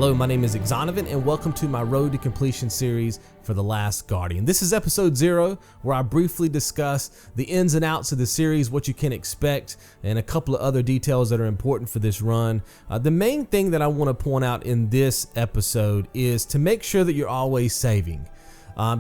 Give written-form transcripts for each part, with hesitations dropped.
Hello, my name is Exonovan, and welcome to my Road to Completion series for The Last Guardian. This is episode 0, where I briefly discuss the ins and outs of the series, what you can expect, and a couple of other details that are important for this run. The main thing that I want to point out in this episode is to make sure that you're always saving.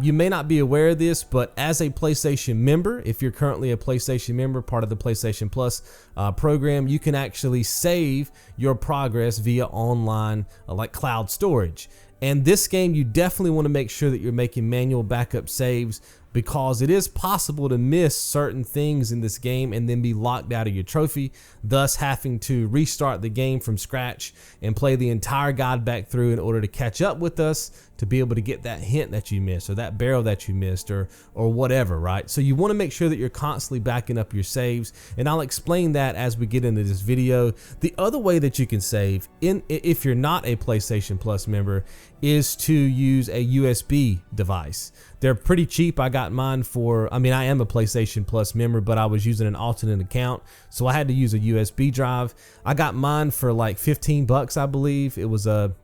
You may not be aware of this, but as a PlayStation member, if you're currently a PlayStation member, part of the PlayStation Plus program, you can actually save your progress via online, like cloud storage. And this game, you definitely want to make sure that you're making manual backup saves, because it is possible to miss certain things in this game and then be locked out of your trophy, thus having to restart the game from scratch and play the entire guide back through in order to catch up with us to be able to get that hint that you missed or that barrel that you missed or whatever, right? So you want to make sure that you're constantly backing up your saves, and I'll explain that as we get into this video. The other way that you can save, if you're not a PlayStation Plus member, is to use a USB device. They're pretty cheap. I got mine for, I am a PlayStation Plus member, but I was using an alternate account, so I had to use a USB drive. I got mine for like 15 bucks, I believe. It was a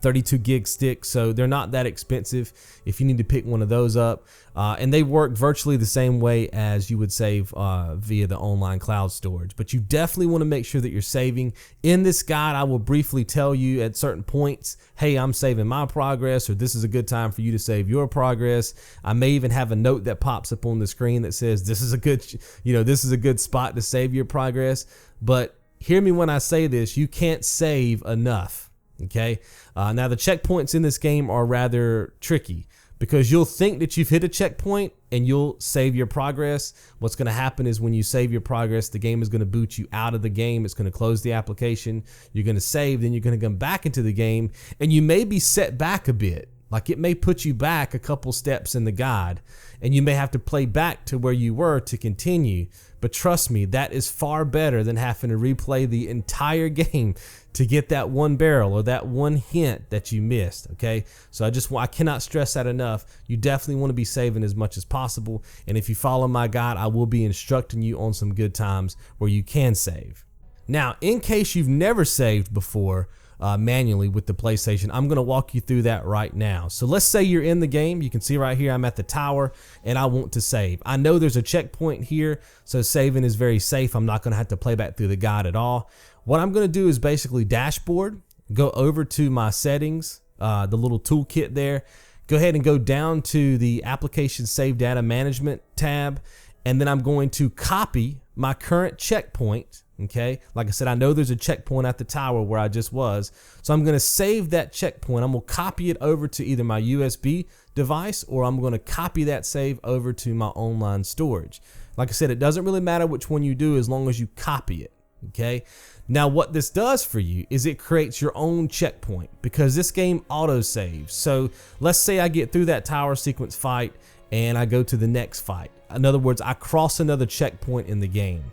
32 gig stick, so they're not that expensive if you need to pick one of those up, and they work virtually the same way as you would save via the online cloud storage. But you definitely want to make sure that you're saving. In this guide, I will briefly tell you at certain points, hey, I'm saving my progress, or this is a good time for you to save your progress. I may even have a note that pops up on the screen that says this is a good, this is a good spot to save your progress. But hear me when I say this, you can't save enough. Okay. Now the checkpoints in this game are rather tricky, because you'll think that you've hit a checkpoint and you'll save your progress. What's going to happen is when you save your progress, the game is going to boot you out of the game. It's going to close the application. You're going to save, then you're going to come back into the game, and you may be set back a bit. Like it may put you back a couple steps in the guide, and you may have to play back to where you were to continue. But trust me, that is far better than having to replay the entire game to get that one barrel or that one hint that you missed. Okay, so I cannot stress that enough. You definitely want to be saving as much as possible, and if you follow my guide, I will be instructing you on some good times where you can save. Now, in case you've never saved before manually with the PlayStation, I'm going to walk you through that right now. So let's say you're in the game. You can see right here I'm at the tower and I want to save. I know there's a checkpoint here, so saving is very safe. I'm not going to have to play back through the guide at all. What I'm going to do is basically dashboard, go over to my settings, the little toolkit there, go ahead and go down to the application save data management tab, and then I'm going to copy my current checkpoint. Okay, like I said, I know there's a checkpoint at the tower where I just was, so I'm going to save that checkpoint. I'm going to copy it over to either my USB device, or I'm going to copy that save over to my online storage. Like I said, it doesn't really matter which one you do as long as you copy it. Okay, now what this does for you is it creates your own checkpoint, because this game auto saves. So let's say I get through that tower sequence fight and I go to the next fight. In other words, I cross another checkpoint in the game.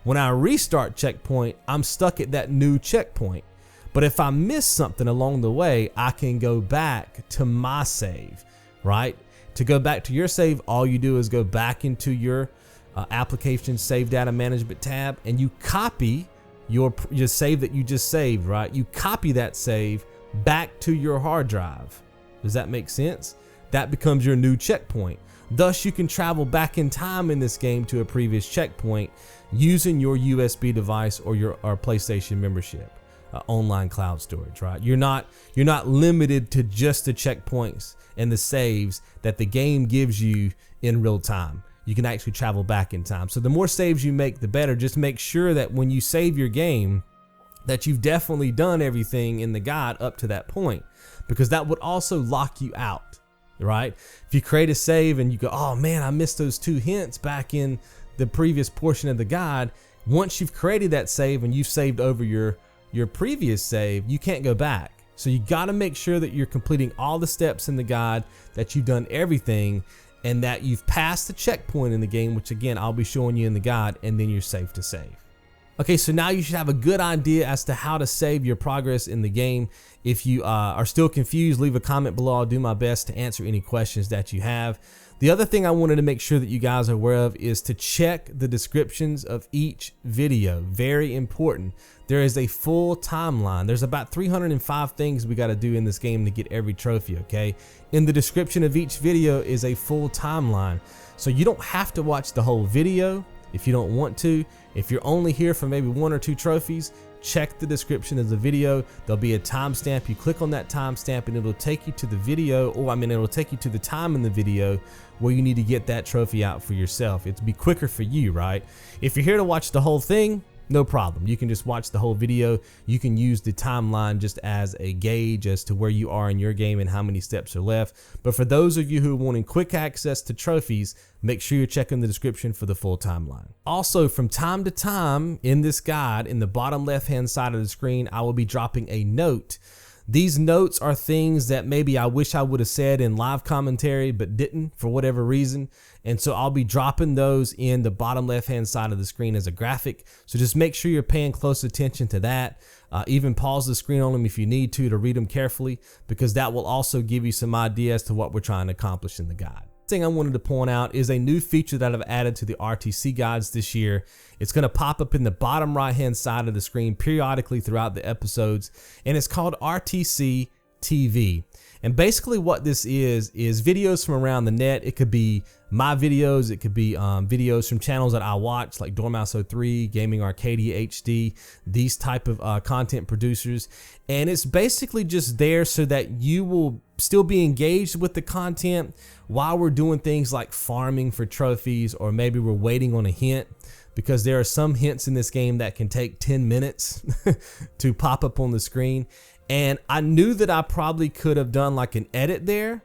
When I restart checkpoint, I'm stuck at that new checkpoint. But if I miss something along the way, I can go back to my save, right? To go back to your save, all you do is go back into your application save data management tab, and you copy your save that you just saved, right? You copy that save back to your hard drive. Does that make sense? That becomes your new checkpoint. Thus, you can travel back in time in this game to a previous checkpoint using your USB device or your PlayStation membership, online cloud storage, right? You're not limited to just the checkpoints and the saves that the game gives you in real time. You can actually travel back in time. So the more saves you make, the better. Just make sure that when you save your game, that you've definitely done everything in the guide up to that point, because that would also lock you out. Right? If you create a save and you go, oh man, I missed those 2 hints back in the previous portion of the guide. Once you've created that save and you've saved over your previous save, you can't go back. So you got to make sure that you're completing all the steps in the guide, that you've done everything, and that you've passed the checkpoint in the game, which again, I'll be showing you in the guide, and then you're safe to save. Okay, so now you should have a good idea as to how to save your progress in the game. If you are still confused, leave a comment below. I'll do my best to answer any questions that you have. The other thing I wanted to make sure that you guys are aware of is to check the descriptions of each video. Very important. There is a full timeline. There's about 305 things we got to do in this game to get every trophy, okay? In the description of each video is a full timeline. So you don't have to watch the whole video if you don't want to. If you're only here for maybe 1 or 2 trophies, check the description of the video. There'll be a timestamp. You click on that timestamp and it'll take you to the video, or it'll take you to the time in the video where you need to get that trophy out for yourself. It'll be quicker for you, right? If you're here to watch the whole thing, no problem. You can just watch the whole video. You can use the timeline just as a gauge as to where you are in your game and how many steps are left. But for those of you who are wanting quick access to trophies, make sure you're checking the description for the full timeline. Also, from time to time in this guide, in the bottom left-hand side of the screen, I will be dropping a note. These notes are things that maybe I wish I would have said in live commentary, but didn't for whatever reason. And so I'll be dropping those in the bottom left-hand side of the screen as a graphic. So just make sure you're paying close attention to that. Even pause the screen on them if you need to read them carefully, because that will also give you some idea as to what we're trying to accomplish in the guide. Thing I wanted to point out is a new feature that I've added to the RTC guides this year. It's going to pop up in the bottom right hand side of the screen periodically throughout the episodes, and it's called RTC TV. And basically what this is videos from around the net. It could be my videos, it could be videos from channels that I watch, like Dormouse03, Gaming Arcadia HD, these type of content producers. And it's basically just there so that you will still be engaged with the content while we're doing things like farming for trophies, or maybe we're waiting on a hint, because there are some hints in this game that can take 10 minutes to pop up on the screen. And I knew that I probably could have done like an edit there,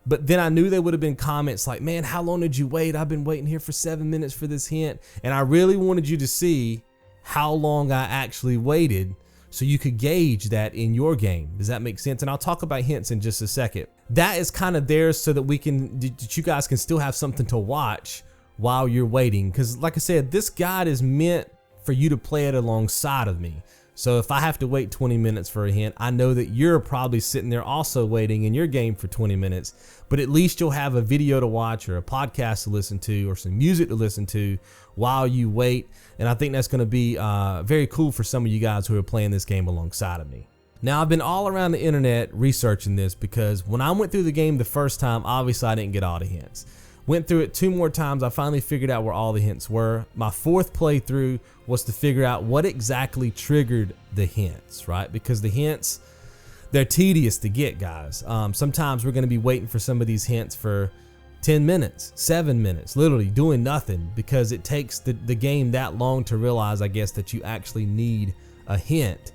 but then I knew there would have been comments like, man, how long did you wait? I've been waiting here for 7 minutes for this hint. And I really wanted you to see how long I actually waited so you could gauge that in your game. Does that make sense? And I'll talk about hints in just a second. That is kind of there so that you guys can still have something to watch while you're waiting. Because like I said, this guide is meant for you to play it alongside of me. So if I have to wait 20 minutes for a hint, I know that you're probably sitting there also waiting in your game for 20 minutes, but at least you'll have a video to watch or a podcast to listen to or some music to listen to while you wait. And I think that's going to be very cool for some of you guys who are playing this game alongside of me. Now, I've been all around the internet researching this, because when I went through the game the first time, obviously I didn't get all the hints. Went through it 2 more times. I finally figured out where all the hints were. My 4th playthrough was to figure out what exactly triggered the hints, right? Because the hints, they're tedious to get, guys. Sometimes we're going to be waiting for some of these hints for 10 minutes, 7 minutes, literally doing nothing, because it takes the game that long to realize, I guess, that you actually need a hint.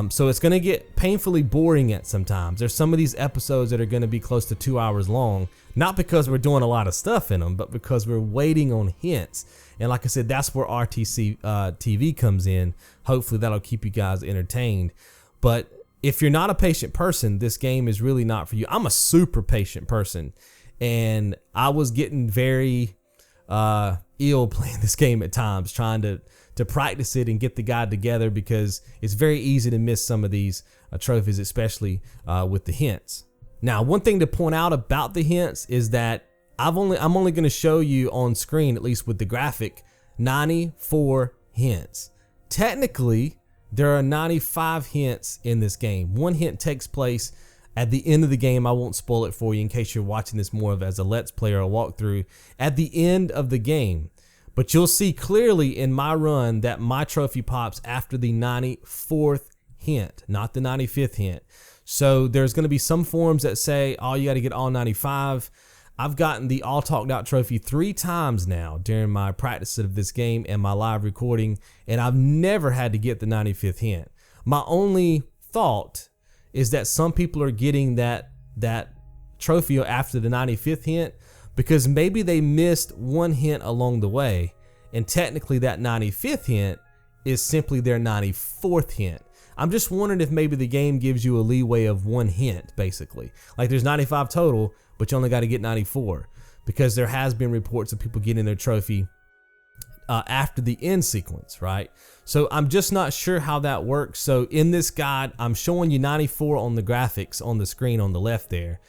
So it's going to get painfully boring at sometimes. There's some of these episodes that are going to be close to 2 hours long, not because we're doing a lot of stuff in them, but because we're waiting on hints. And like I said, that's where RTC TV comes in. Hopefully that'll keep you guys entertained. But if you're not a patient person, this game is really not for you. I'm a super patient person, and I was getting very ill playing this game at times, trying to practice it and get the guide together, because it's very easy to miss some of these trophies, especially with the hints. Now, one thing to point out about the hints is that I'm only going to show you on screen, at least with the graphic, 94 hints. Technically, there are 95 hints in this game. One hint takes place at the end of the game. I won't spoil it for you in case you're watching this more of as a Let's Play or a walkthrough. At the end of the game. But you'll see clearly in my run that my trophy pops after the 94th hint, not the 95th hint. So there's going to be some forums that say, oh, you got to get all 95. I've gotten the All Talked Out trophy 3 times now during my practice of this game and my live recording, and I've never had to get the 95th hint. My only thought is that some people are getting that trophy after the 95th hint because maybe they missed one hint along the way, and technically that 95th hint is simply their 94th hint. I'm just wondering if maybe the game gives you a leeway of 1 hint, basically. Like there's 95 total, but you only got to get 94, because there has been reports of people getting their trophy after the end sequence, right? So I'm just not sure how that works. So in this guide, I'm showing you 94 on the graphics on the screen on the left there,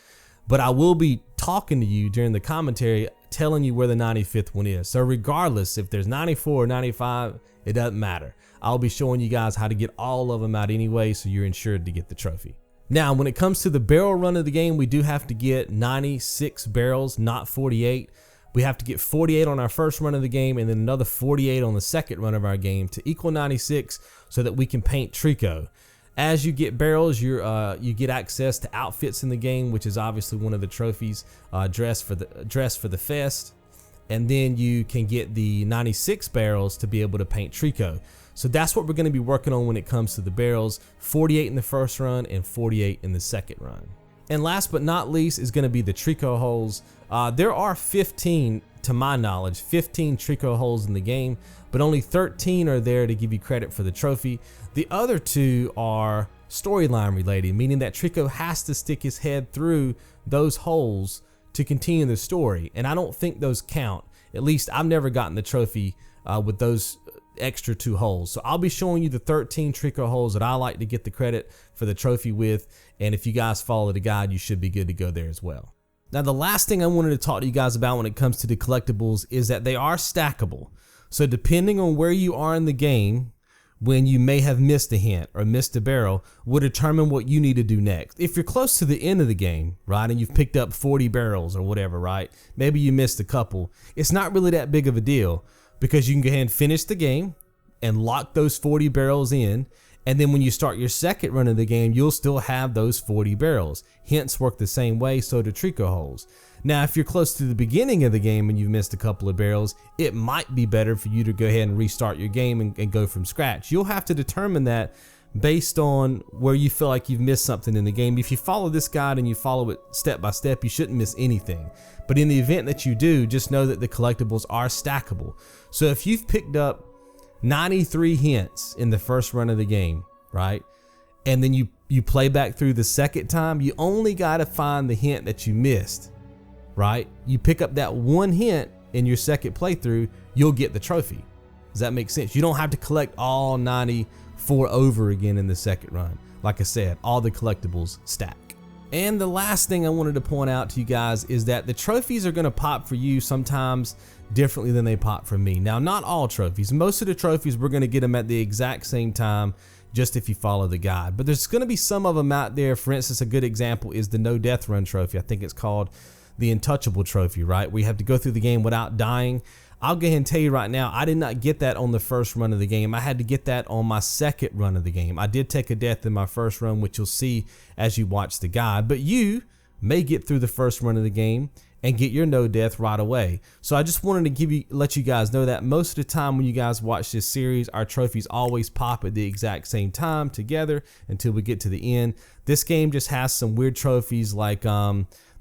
but I will be talking to you during the commentary, telling you where the 95th one is. So regardless if there's 94 or 95, it doesn't matter. I'll be showing you guys how to get all of them out anyway, so you're ensured to get the trophy. Now, when it comes to the barrel run of the game, we do have to get 96 barrels, not 48. We have to get 48 on our first run of the game and then another 48 on the second run of our game to equal 96 so that we can paint Trico. As you get barrels, you get access to outfits in the game, which is obviously one of the trophies, dress for the fest. And then you can get the 96 barrels to be able to paint Trico. So that's what we're going to be working on when it comes to the barrels, 48 in the first run and 48 in the second run. And last but not least is going to be the Treecko Holes. There are 15, to my knowledge, 15 Treecko Holes in the game, but only 13 are there to give you credit for the trophy. The other 2 are storyline related, meaning that Trico has to stick his head through those holes to continue the story. And I don't think those count. At least I've never gotten the trophy with those extra 2 holes. So I'll be showing you the 13 Treecko Holes that I like to get the credit for the trophy with. And if you guys follow the guide, you should be good to go there as well. Now, the last thing I wanted to talk to you guys about when it comes to the collectibles is that they are stackable. So depending on where you are in the game, when you may have missed a hint or missed a barrel, will determine what you need to do next. If you're close to the end of the game, right, and you've picked up 40 barrels or whatever, right, maybe you missed a couple, it's not really that big of a deal because you can go ahead and finish the game and lock those 40 barrels in. And then when you start your second run of the game, you'll still have those 40 barrels. Hints work the same way, so do Treecko Holes. Now, if you're close to the beginning of the game and you've missed a couple of barrels, it might be better for you to go ahead and restart your game and go from scratch. You'll have to determine that based on where you feel like you've missed something in the game. If you follow this guide and you follow it step by step, you shouldn't miss anything. But in the event that you do, just know that the collectibles are stackable. So if you've picked up 93 hints in the first run of the game, right? And then you play back through the second time, you only got to find the hint that you missed, right? You pick up that one hint in your second playthrough, you'll get the trophy. Does that make sense? You don't have to collect all 94 over again in the second run. Like I said, all the collectibles stack. And the last thing I wanted to point out to you guys is that the trophies are going to pop for you sometimes differently than they pop for me. Now, not all trophies. Most of the trophies, we're going to get them at the exact same time, just if you follow the guide. But there's going to be some of them out there. For instance, a good example is the No Death Run trophy. I think it's called the Untouchable trophy, right? Where you have to go through the game without dying. I'll go ahead and tell you right now, I did not get that on the first run of the game. I had to get that on my second run of the game. I did take a death in my first run, which you'll see as you watch the guide, but you may get through the first run of the game and get your no death right away. So I just wanted to let you guys know that most of the time when you guys watch this series, our trophies always pop at the exact same time together until we get to the end. This game just has some weird trophies like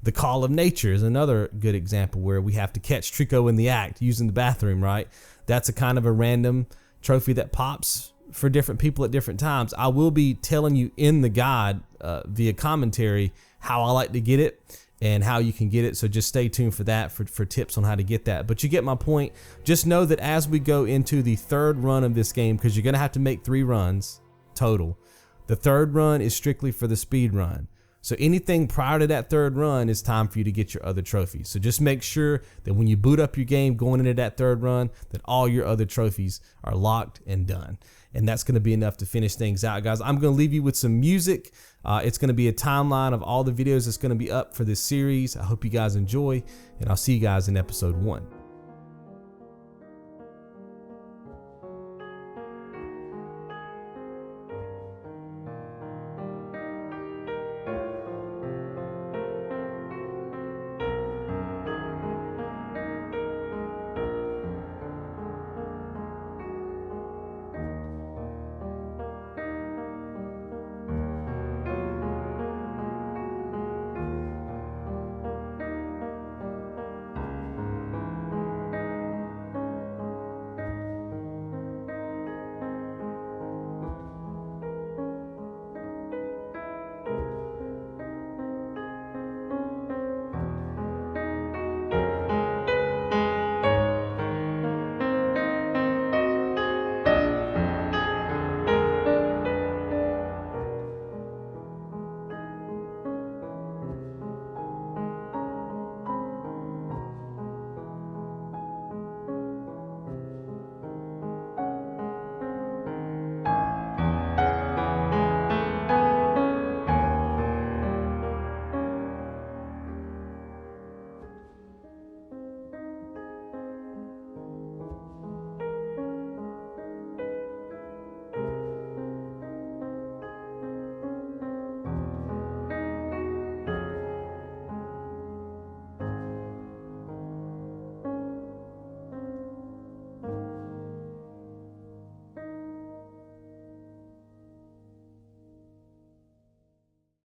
the Call of Nature is another good example where we have to catch Trico in the act using the bathroom, right? That's a kind of a random trophy that pops for different people at different times. I will be telling you in the guide via commentary how I like to get it and how you can get it. So just stay tuned for that for tips on how to get that. But you get my point. Just know that as we go into the third run of this game, because you're going to have to make 3 runs total, the third run is strictly for the speed run. So anything prior to that third run is time for you to get your other trophies. So just make sure that when you boot up your game going into that third run, that all your other trophies are locked and done. And that's going to be enough to finish things out, guys. I'm going to leave you with some music. It's going to be a timeline of all the videos that's going to be up for this series. I hope you guys enjoy, and I'll see you guys in episode 1.